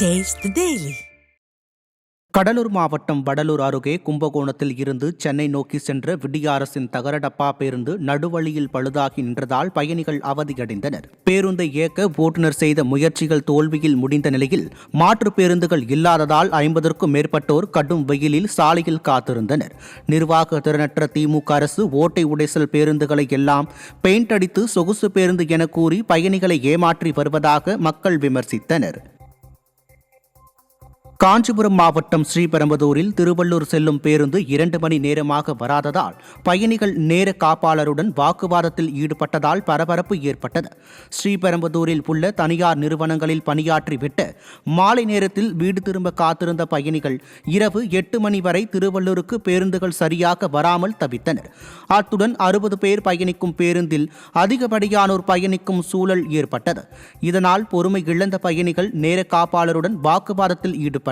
Taste the Daily. Cuddalore மாவட்டம் வடலூர் அருகே கும்பகோணத்தில் இருந்து சென்னை நோக்கி சென்ற விடிய அரசின் தகரடப்பா பேருந்து நடுவழியில் பழுதாகி நின்றதால் பயணிகள் அவதியடைந்தனர். பேருந்தை இயக்க ஓட்டுநர் செய்த முயற்சிகள் தோல்வியில் முடிந்த நிலையில் மாற்று பேருந்துகள் இல்லாததால் 50க்கும் மேற்பட்டோர் கடும் வெயிலில் சாலையில் காத்திருந்தனர். நிர்வாக திறனற்ற திமுக அரசு ஓட்டை உடைசல் பேருந்துகளை எல்லாம் பெயிண்ட் அடித்து சொகுசு பேருந்து என கூறி பயணிகளை ஏமாற்றி வருவதாக மக்கள் விமர்சித்தனர். காஞ்சிபுரம் மாவட்டம் ஸ்ரீபெரும்புதூரில் திருவள்ளூர் செல்லும் பேருந்து 2 மணி நேரமாக வராததால் பயணிகள் நேர காப்பாளருடன் வாக்குவாதத்தில் ஈடுபட்டதால் பரபரப்பு ஏற்பட்டது. ஸ்ரீபெரும்புதூரில் உள்ள தனியார் நிறுவனங்களில் பணியாற்றிவிட்டு மாலை நேரத்தில் வீடு திரும்ப காத்திருந்த பயணிகள் இரவு 8 மணி வரை திருவள்ளூருக்கு பேருந்துகள் சரியாக வராமல் தவித்தனர். அத்துடன் 60 பேர் பயணிக்கும் பேருந்தில் அதிகப்படியானோர் பயணிக்கும் சூழல் ஏற்பட்டது. இதனால் பொறுமை இழந்த பயணிகள் நேர காப்பாளருடன் வாக்குவாதத்தில் ஈடுபட்டனர்.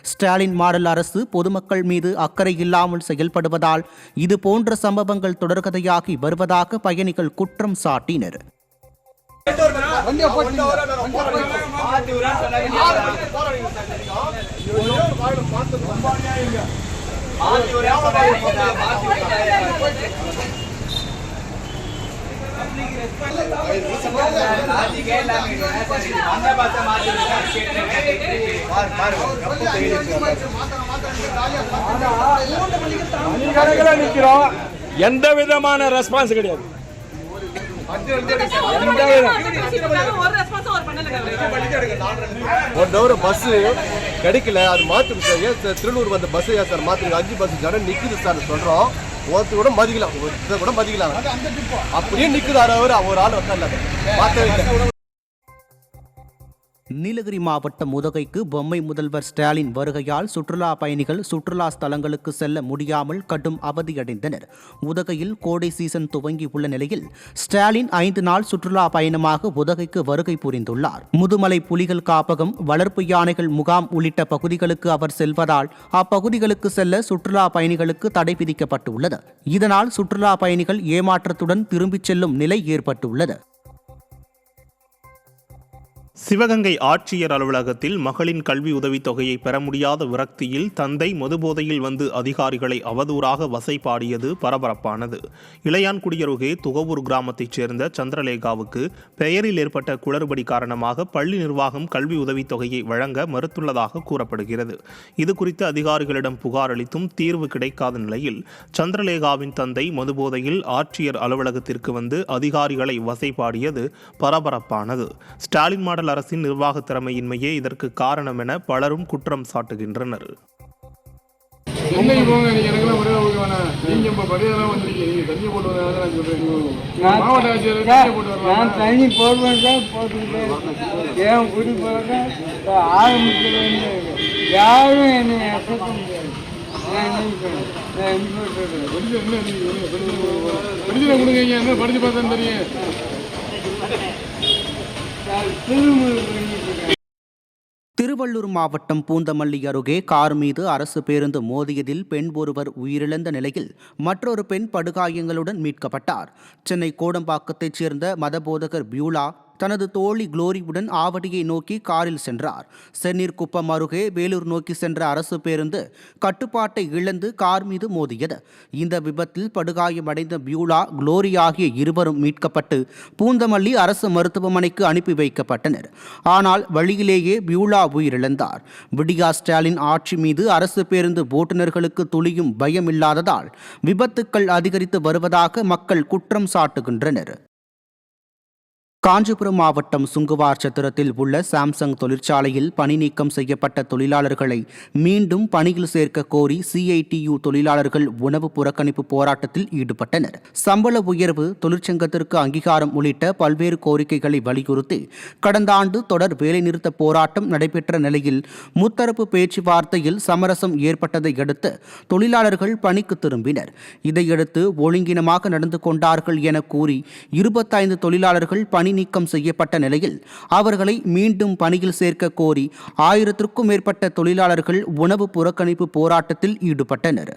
ஸ்டாலின் மாடல் அரசு பொதுமக்கள் மீது அக்கறை இல்லாமல் செயல்படுவதால் இது போன்ற சம்பவங்கள் தொடர்கதையாகி வருவதாக பயணிகள் குற்றம் சாட்டினர். எந்த விதமான ரெஸ்பான்ஸ் கிடையாது. பஸ் கிடைக்கல, அது மாத்தும் சார். திருவள்ளூர் வந்த பஸ் சார் மாத்துங்க. 5 பஸ் ஜனம் நிக்குது சார் சொல்றோம். ஒருத்தர் கூட மதிக்கலாம் அப்படியே நிக்குதாரு. ஒரு ஆள் உட்கார்ல. நீலகிரி மாவட்டம் உதகைக்கு பொம்மை முதல்வர் ஸ்டாலின் வருகையால் சுற்றுலா பயணிகள் சுற்றுலா ஸ்தலங்களுக்கு செல்ல முடியாமல் கடும் அவதியடைந்தனர். உதகையில் கோடை சீசன் துவங்கி உள்ள நிலையில் ஸ்டாலின் 5 நாள் சுற்றுலா பயணமாக உதகைக்கு வருகை புரிந்துள்ளார். முதுமலை புலிகள் காப்பகம், வளர்ப்பு யானைகள் முகாம் உள்ளிட்ட பகுதிகளுக்கு அவர் செல்வதால் அப்பகுதிகளுக்கு செல்ல சுற்றுலா பயணிகளுக்கு தடை விதிக்கப்பட்டுள்ளது. இதனால் சுற்றுலா பயணிகள் ஏமாற்றத்துடன் திரும்பிச் செல்லும் நிலை ஏற்பட்டுள்ளது. சிவகங்கை ஆட்சியர் அலுவலகத்தில் மகளின் கல்வி உதவித்தொகையை பெற முடியாத விரக்தியில் தந்தை மதுபோதையில் வந்து அதிகாரிகளை அவதூறாக வசைபாடியது பரபரப்பானது. இளையான்குடி அருகே துகவூர் கிராமத்தைச் சேர்ந்த சந்திரலேகாவுக்கு பெயரில் ஏற்பட்ட குளறுபடி காரணமாக பள்ளி நிர்வாகம் கல்வி உதவித்தொகையை வழங்க மறுத்துள்ளதாக கூறப்படுகிறது. இதுகுறித்து அதிகாரிகளிடம் புகார் அளித்தும் தீர்வு கிடைக்காத நிலையில் சந்திரலேகாவின் தந்தை மதுபோதையில் ஆட்சியர் அலுவலகத்திற்கு வந்து அதிகாரிகளை வசைபாடியது பரபரப்பானது. ஸ்டாலின் மாடல் அரசின் நிர்வாக திறமையின்மையே இதற்கு காரணம் என பலரும் குற்றம் சாட்டுகின்றனர். திருவள்ளூர் மாவட்டம் பூந்தமல்லி அருகே கார் மீது அரசு பேருந்து மோதியதில் பெண் ஒருவர் உயிரிழந்த நிலையில் மற்றொரு பெண் படுகாயங்களுடன் மீட்கப்பட்டார். சென்னை கோடம்பாக்கத்தைச் சேர்ந்த மதபோதகர் பியூலா தனது தோழி குளோரியுடன் ஆவடியை நோக்கி காரில் சென்றார். சென்னீர் குப்பம் அருகே வேலூர் நோக்கி சென்ற அரசு பேருந்து கட்டுப்பாட்டை இழந்து கார் மீது மோதியது. இந்த விபத்தில் படுகாயமடைந்த பியூலா, குளோரி ஆகிய இருவரும் மீட்கப்பட்டு பூந்தமல்லி அரசு மருத்துவமனைக்கு அனுப்பி வைக்கப்பட்டனர். ஆனால் வழியிலேயே பியூலா உயிரிழந்தார். விடியா ஸ்டாலின் ஆட்சி மீது அரசு பேருந்து ஓட்டுநர்களுக்கு துளியும் பயம் இல்லாததால் விபத்துக்கள் அதிகரித்து வருவதாக மக்கள் குற்றம் சாட்டுகின்றனர். காஞ்சிபுரம் மாவட்டம் சுங்குவார் சத்திரத்தில் உள்ள சாம்சங் தொழிற்சாலையில் பணி நீக்கம் செய்யப்பட்ட தொழிலாளர்களை மீண்டும் பணியில் சேர்க்க கோரி CITU தொழிலாளர்கள் உணவு புறக்கணிப்பு போராட்டத்தில் ஈடுபட்டனர். சம்பள உயர்வு, தொழிற்சங்கத்திற்கு அங்கீகாரம் உள்ளிட்ட பல்வேறு கோரிக்கைகளை வலியுறுத்தி கடந்த ஆண்டு தொடர் வேலைநிறுத்த போராட்டம் நடைபெற்ற நிலையில் முத்தரப்பு பேச்சுவார்த்தையில் சமரசம் ஏற்பட்டதை அடுத்து தொழிலாளர்கள் பணிக்கு திரும்பினர். இதையடுத்து ஒழுங்கினமாக நடந்து கொண்டார்கள் என கூறி 25 தொழிலாளர்கள் பணி நீக்கம் செய்யப்பட்ட நிலையில் அவர்களை மீண்டும் பணியில் சேர்க்க கோரி 1000க்கும் மேற்பட்ட தொழிலாளர்கள் உணவு புறக்கணிப்பு போராட்டத்தில் ஈடுபட்டனர்.